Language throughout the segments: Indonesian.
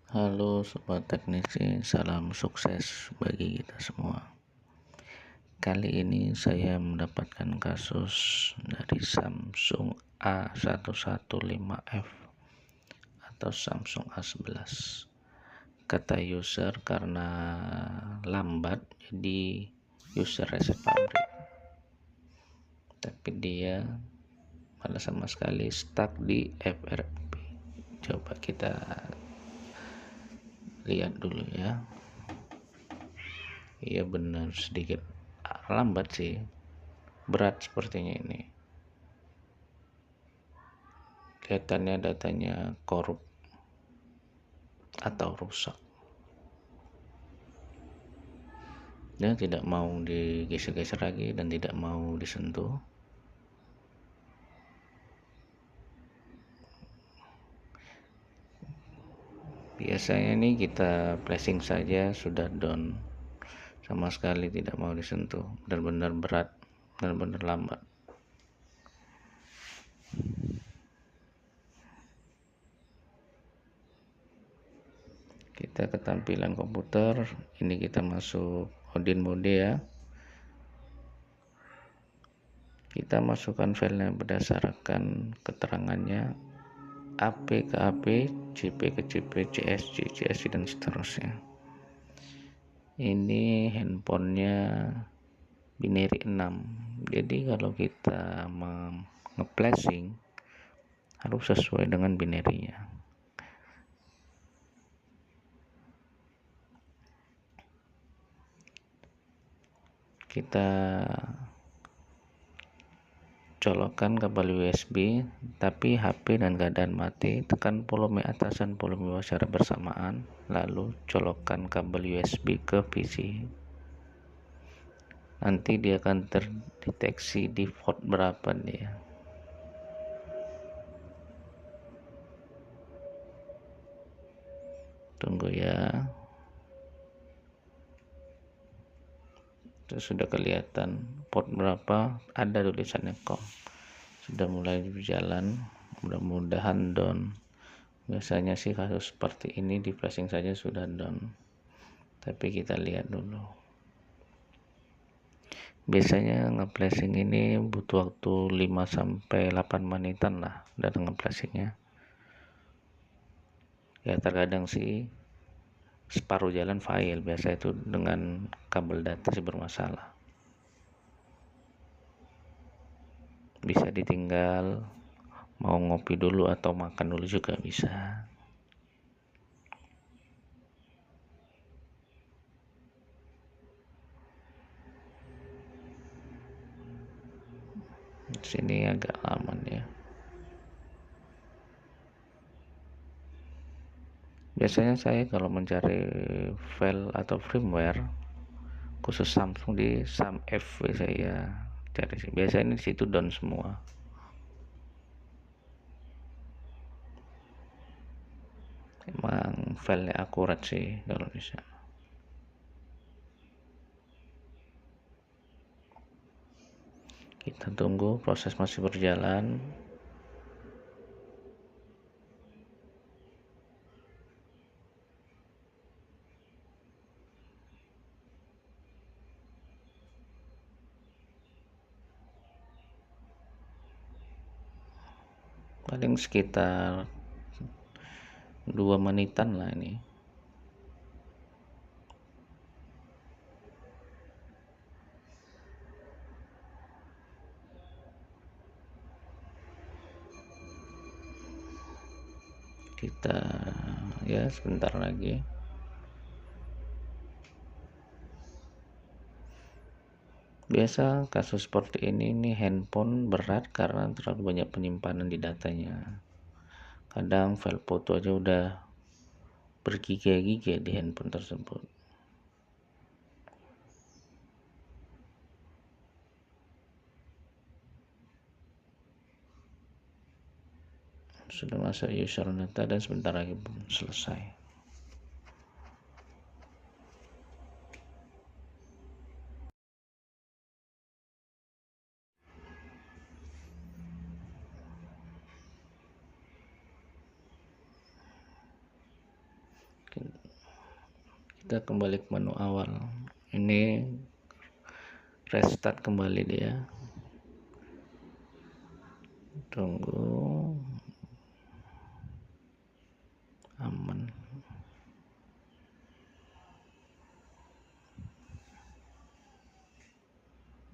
Halo sobat teknisi, salam sukses bagi kita semua. Kali ini saya mendapatkan kasus dari Samsung A115F atau Samsung A11. Kata user karena lambat jadi user reset pabrik, tapi dia malah sama sekali stuck di FRP. Coba kita lihat dulu ya. Iya benar, sedikit lambat sih, berat sepertinya ini. Kelihatannya datanya korup atau rusak. Dia tidak mau digeser-geser lagi dan tidak mau disentuh. Biasanya nih kita flashing saja sudah down, sama sekali tidak mau disentuh. Benar-benar berat, benar-benar lambat. Kita ke tampilan komputer, ini kita masuk Odin mode ya. Kita masukkan filenya berdasarkan keterangannya, AP ke AP, CP ke CP, CSC, CSC dan seterusnya. Ini handphonenya binary 6. Jadi kalau kita nge-flashing harus sesuai dengan binary-nya. Kita colokkan kabel USB, tapi HP dan keadaan mati. Tekan volume atas dan volume bawah secara bersamaan, lalu colokkan kabel USB ke PC. Nanti dia akan terdeteksi default berapa dia. Tunggu ya. Itu sudah kelihatan port berapa, ada tulisannya COM. Sudah mulai berjalan, mudah-mudahan down. Biasanya sih kasus seperti ini di flashing saja sudah down, tapi kita lihat dulu. Biasanya nge-flashing ini butuh waktu 5-8 menitan lah dari nge-flashingnya ya. Terkadang sih separuh jalan file, biasa itu dengan kabel data sih bermasalah. Bisa ditinggal, mau ngopi dulu atau makan dulu juga bisa. Sini agak aman ya. Biasanya saya kalau mencari file atau firmware khusus Samsung di SAMF saya cari sih. Biasanya di situ down semua. Emang filenya akurat sih kalau bisa. Kita tunggu, proses masih berjalan. Paling sekitar 2 menitan lah ini. Kita ya sebentar lagi. Biasa kasus seperti ini nih handphone berat karena terlalu banyak penyimpanan di datanya. Kadang file foto aja udah bergiga-giga di handphone tersebut. Sudah masuk user data dan sebentar lagi selesai. kita kembali ke menu awal. Ini restart kembali dia, tunggu aman.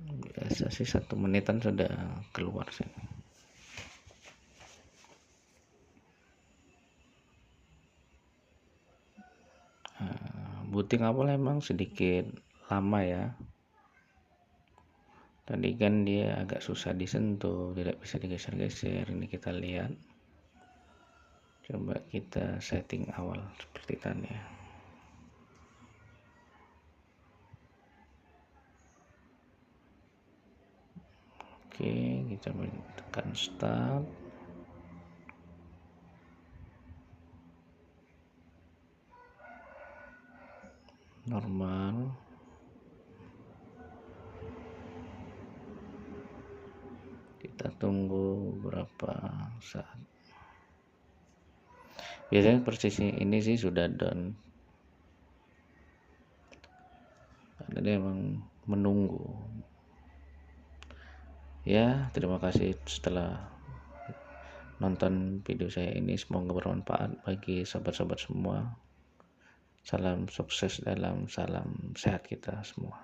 Biasa sih 1 menitan sudah keluar sini. Booting awal emang sedikit lama ya. Tadi kan dia agak susah disentuh, tidak bisa digeser-geser. Ini kita lihat. Coba kita setting awal seperti tadi ya. Oke, kita tekan start. Normal. Kita tunggu berapa saat. Biasanya persisnya ini sih sudah down, karena dia emang menunggu ya. Terima kasih setelah nonton video saya ini, semoga bermanfaat bagi sobat-sobat semua. Salam sukses dalam salam sehat kita semua.